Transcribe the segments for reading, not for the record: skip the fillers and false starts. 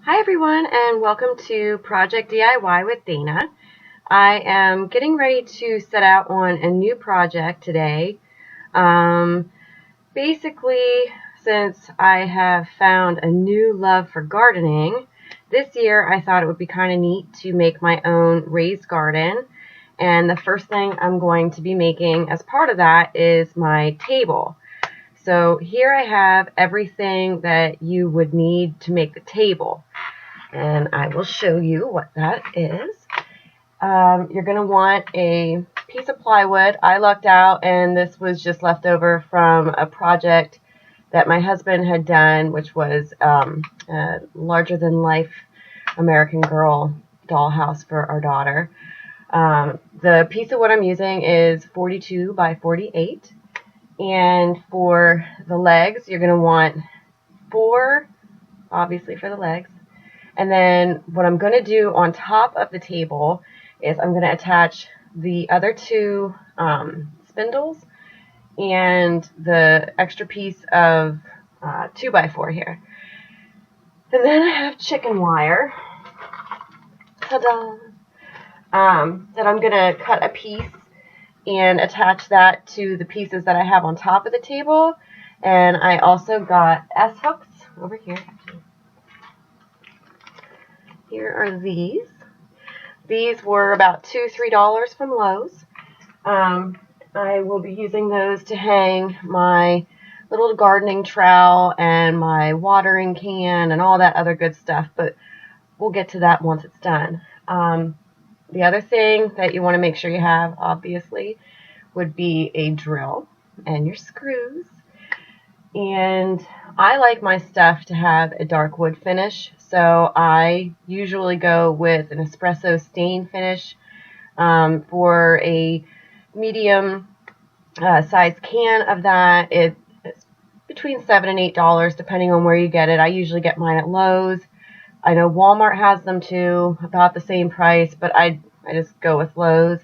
Hi everyone, and welcome to Project DIY with Dana. I am getting ready to set out on a new project today. Basically, since I have found a new love for gardening, this year I thought it would be kind of neat to make my own raised garden. And the first thing I'm going to be making as part of that is my table. So here I have everything that you would need to make the table. And I will show you what that is. You're going to want a piece of plywood. I lucked out, and this was just left over from a project that my husband had done, which was a larger-than-life American Girl dollhouse for our daughter. The piece of wood I'm using is 42 by 48. And for the legs, you're going to want 4, obviously for the legs. And then what I'm going to do on top of the table is I'm going to attach the other 2 spindles and the extra piece of 2x4 here. And then I have chicken wire, ta-da, that I'm going to cut a piece and attach that to the pieces that I have on top of the table. And I also got S-hooks over here. Here are these. These were about $2–3 from Lowe's. I will be using those to hang my little gardening trowel and my watering can and all that other good stuff, but we'll get to that once it's done. The other thing that you want to make sure you have, obviously, would be a drill and your screws. And I like my stuff to have a dark wood finish, so I usually go with an espresso stain finish. For a medium size can of that, it's between $7 and $8 depending on where you get it. I usually get mine at Lowe's. I know Walmart has them too, about the same price, but I just go with Lowe's.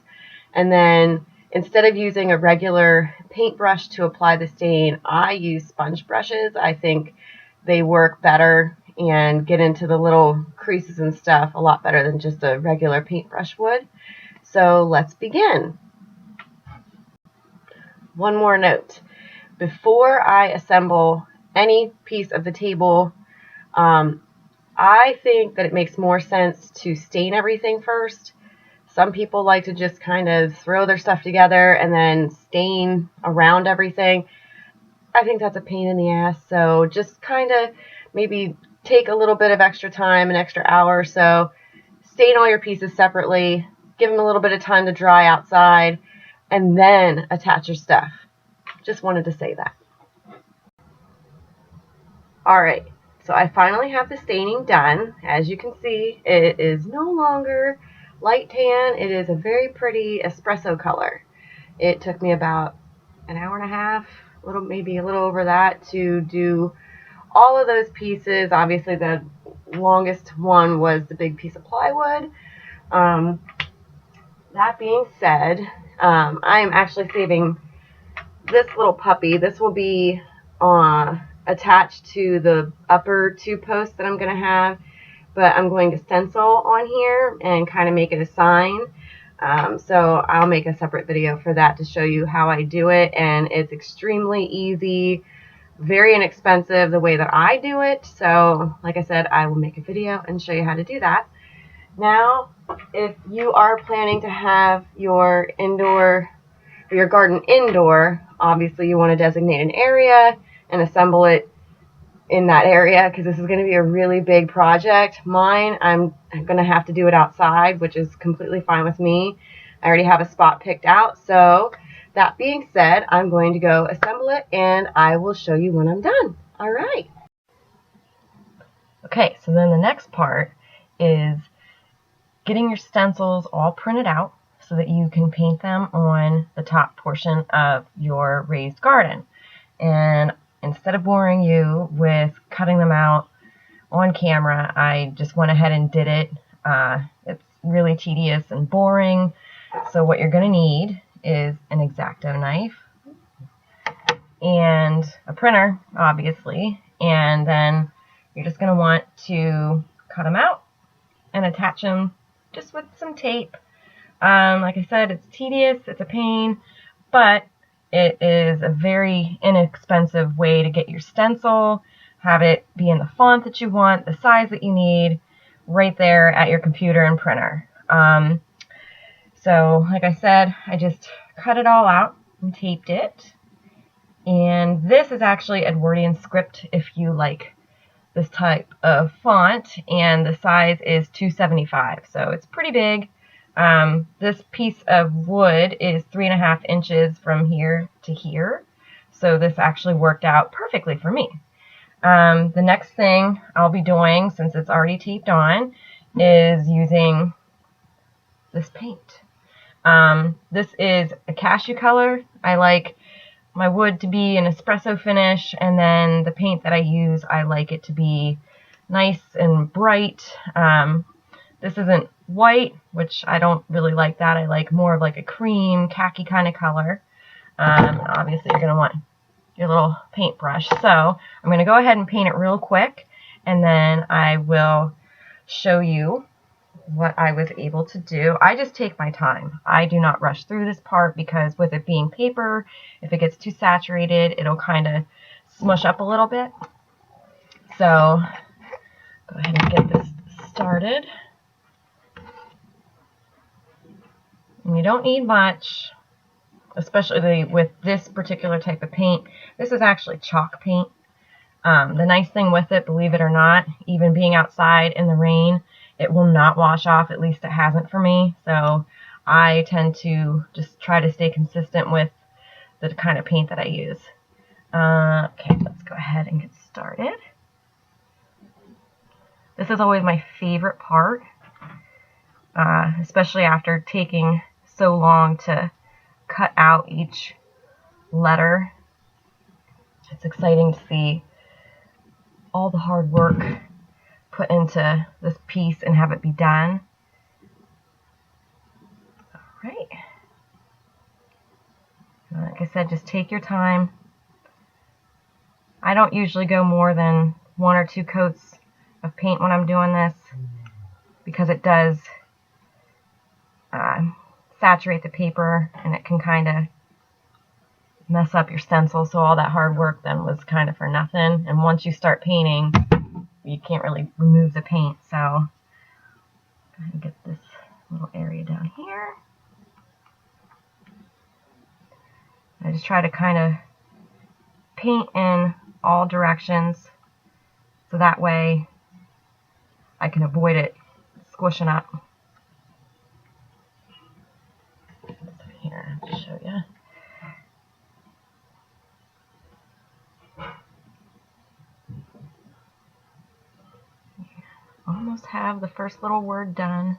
And then instead of using a regular paintbrush to apply the stain, I use sponge brushes. I think they work better and get into the little creases and stuff a lot better than just a regular paintbrush would. So let's begin. One more note. Before I assemble any piece of the table, I think that it makes more sense to stain everything first. Some people like to just kind of throw their stuff together and then stain around everything. I think that's a pain in the ass, so just kind of maybe take a little bit of extra time, an extra hour or so, stain all your pieces separately, give them a little bit of time to dry outside, and then attach your stuff. Just wanted to say that. Alright, so I finally have the staining done. As you can see, it is no longer light tan. It is a very pretty espresso color. It took me about an hour and a half, maybe a little over that, to do all of those pieces. Obviously, the longest one was the big piece of plywood. That being said, I am actually saving this little puppy. This will be attached to the upper 2 posts that I'm going to have, but I'm going to stencil on here and kind of make it a sign. So I'll make a separate video for that to show you how I do it, and it's extremely easy, very inexpensive the way that I do it. So like I said, I will make a video and show you how to do that. Now, if you are planning to have your garden indoor, obviously you want to designate an area and assemble it in that area, because this is going to be a really big project. Mine, I'm going to have to do it outside, which is completely fine with me. I already have a spot picked out. So that being said, I'm going to go assemble it, and I will show you when I'm done. All right. Okay, so then the next part is getting your stencils all printed out so that you can paint them on the top portion of your raised garden. And instead of boring you with cutting them out on camera, I just went ahead and did it. It's really tedious and boring. So what you're going to need is an X-Acto knife and a printer, obviously. And then you're just going to want to cut them out and attach them just with some tape. Like I said, it's tedious, it's a pain, but it is a very inexpensive way to get your stencil, have it be in the font that you want, the size that you need, right there at your computer and printer. So like I said, I just cut it all out and taped it. And this is actually Edwardian script if you like this type of font, and the size is 275, so it's pretty big. This piece of wood is 3.5 inches from here to here, so this actually worked out perfectly for me. The next thing I'll be doing, since it's already taped on, is using this paint. This is a cashew color. I like my wood to be an espresso finish, and then the paint that I use, I like it to be nice and bright. This isn't white, which I don't really like that. I like more of like a cream, khaki kind of color. Obviously, you're going to want your little paintbrush. So I'm going to go ahead and paint it real quick, and then I will show you what I was able to do. I just take my time. I do not rush through this part because with it being paper, if it gets too saturated, it'll kind of smush up a little bit. So go ahead and get this started. And you don't need much, especially with this particular type of paint. This is actually chalk paint. The nice thing with it, believe it or not, even being outside in the rain, it will not wash off. At least it hasn't for me. So I tend to just try to stay consistent with the kind of paint that I use. Okay, let's go ahead and get started. This is always my favorite part, especially after taking so long to cut out each letter. It's exciting to see all the hard work put into this piece and have it be done. All right. Like I said, just take your time. I don't usually go more than 1 or 2 coats of paint when I'm doing this because it does saturate the paper and it can kind of mess up your stencil, so all that hard work then was kind of for nothing. And once you start painting, you can't really remove the paint. So go ahead and get this little area down here. I just try to kind of paint in all directions so that way I can avoid it squishing up. Here, I'll show you. Almost have the first little word done.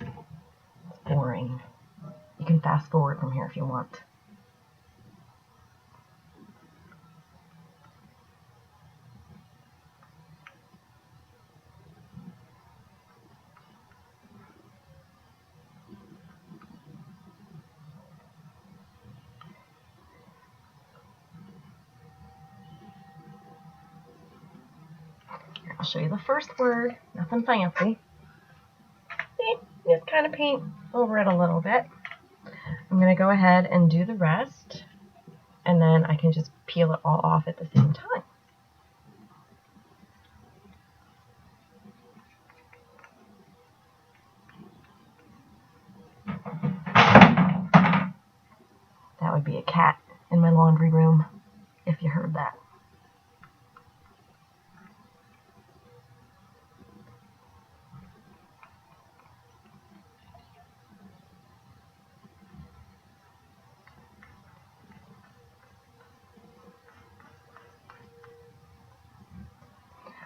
It's boring. You can fast forward from here if you want. I'll show you the first word, nothing fancy. Just kind of paint over it a little bit. I'm going to go ahead and do the rest, and then I can just peel it all off at the same time. That would be a cat in my laundry room, if you heard that.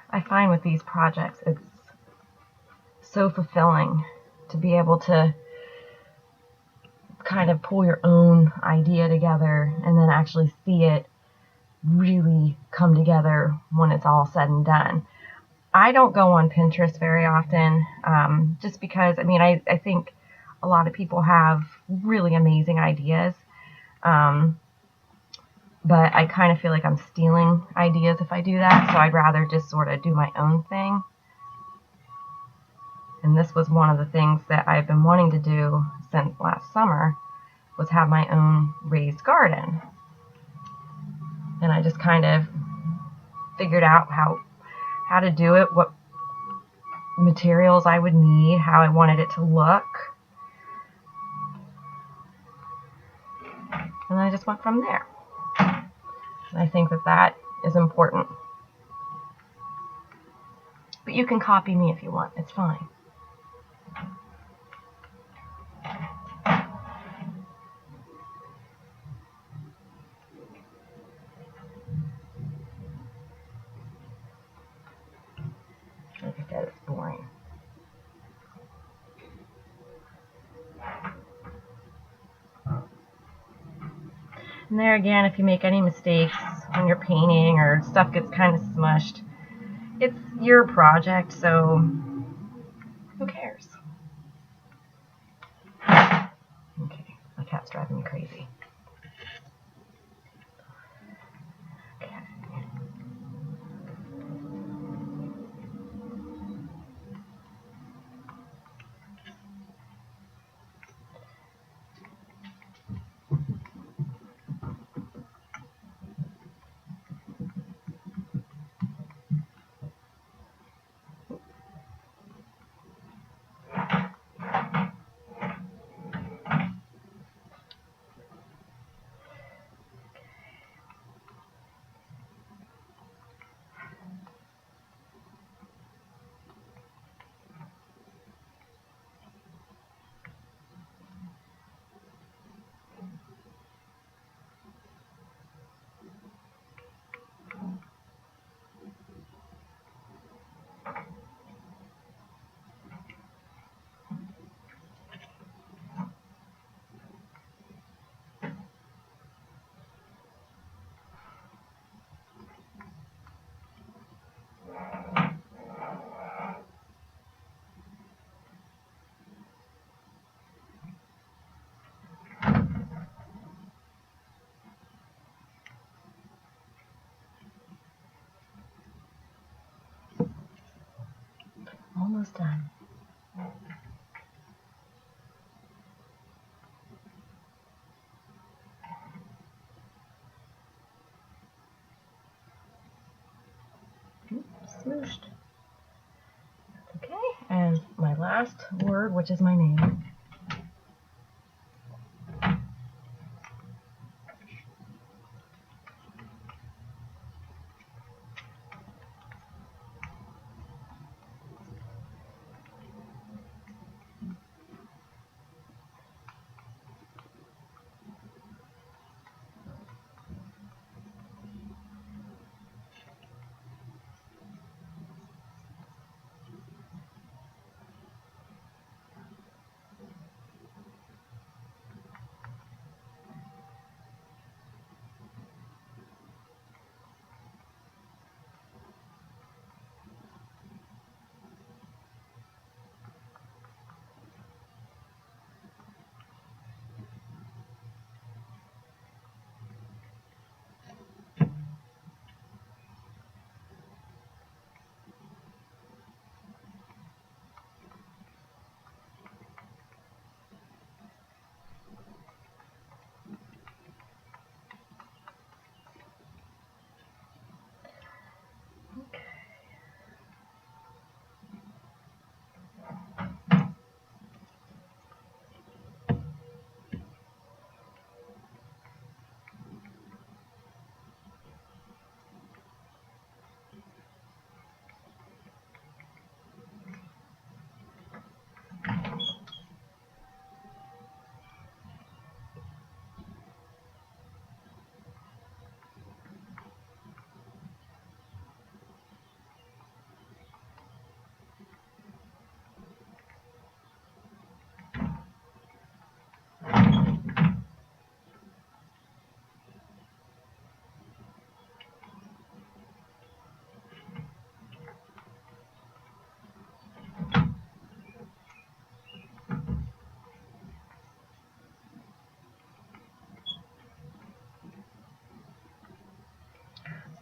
I find with these projects, it's so fulfilling to be able to kind of pull your own idea together and then actually see it really come together when it's all said and done. I don't go on Pinterest very often, just because, I mean, I think a lot of people have really amazing ideas. but I kind of feel like I'm stealing ideas if I do that, so I'd rather just sort of do my own thing. And this was one of the things that I've been wanting to do since last summer, was have my own raised garden. And I just kind of figured out how to do it, what materials I would need, how I wanted it to look. And I just went from there. And I think that that is important. But you can copy me if you want. It's fine. Like I said, it's boring. And there again, if you make any mistakes when you're painting or stuff gets kind of smushed, it's your project, so who cares? Okay, my cat's driving me crazy. Okay. Almost done. Smooshed. Okay, and my last word, which is my name.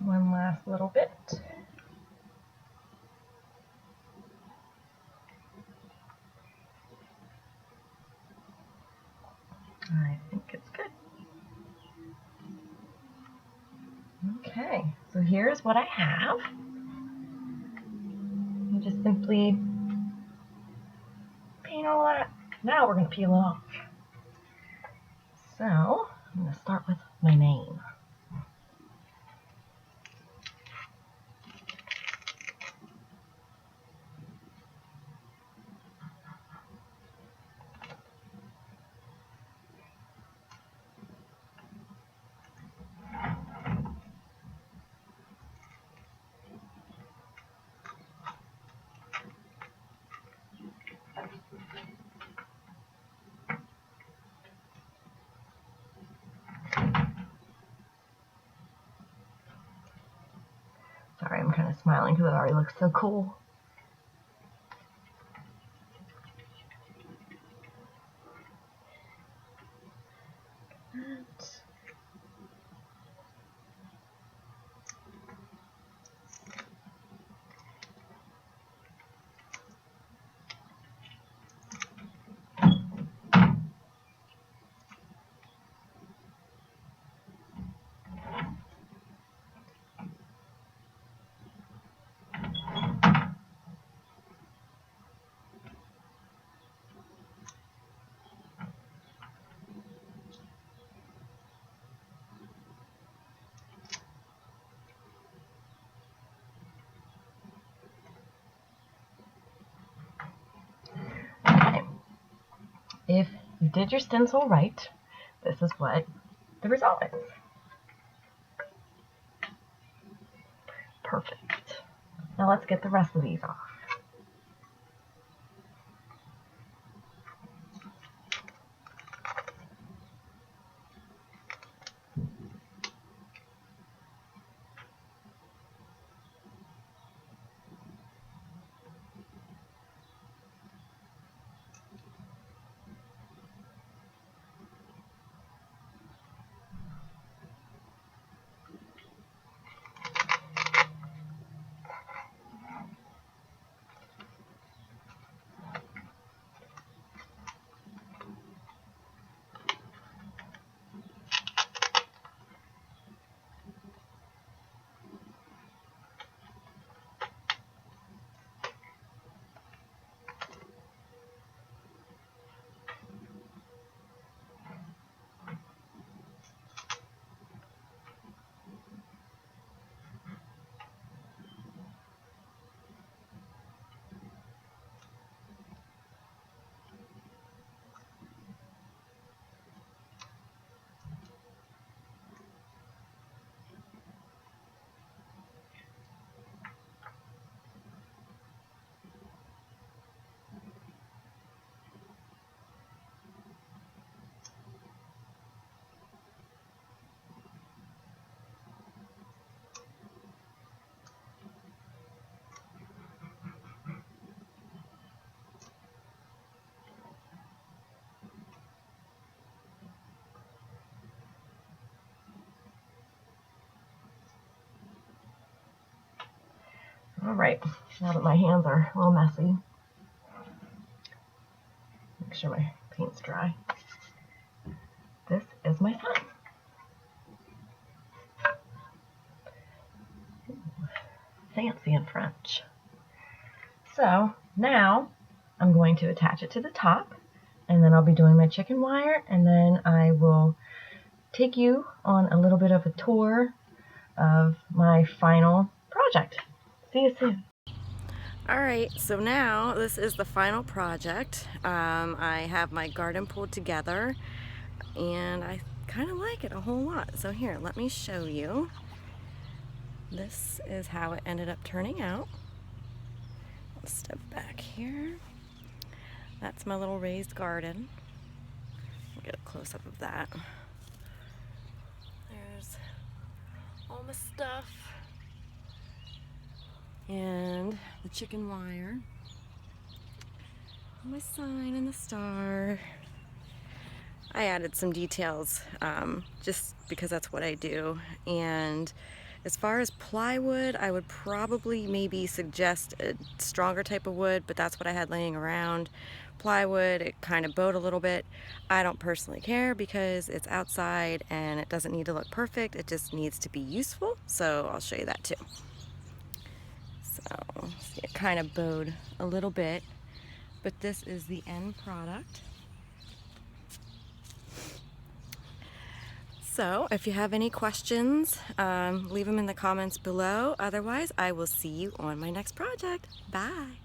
one last little bit. I think it's good. Okay, so here's what I have. You just simply paint all that. Now we're going to peel it off. So I'm going to start with my name. Sorry, I'm kind of smiling because it already looks so cool. If you did your stencil right, this is what the result is. Perfect. Now let's get the rest of these off. Alright, now that my hands are a little messy, make sure my paint's dry. This is my son. Ooh, fancy and French. So now I'm going to attach it to the top, and then I'll be doing my chicken wire, and then I will take you on a little bit of a tour of my final project. See you soon. Alright, so now this is the final project. I have my garden pulled together and I kind of like it a whole lot. So here, let me show you. This is how it ended up turning out. I'll step back here. That's my little raised garden. I'll get a close-up of that. There's all my stuff. And the chicken wire, my sign and the star. I added some details just because that's what I do, and As far as plywood, I would probably maybe suggest a stronger type of wood, but that's what I had laying around. Plywood, it kind of bowed a little bit. I don't personally care because it's outside and it doesn't need to look perfect. It just needs to be useful. So I'll show you that too. So see, it kind of bowed a little bit, but this is the end product. So if you have any questions, leave them in the comments below. Otherwise, I will see you on my next project. Bye.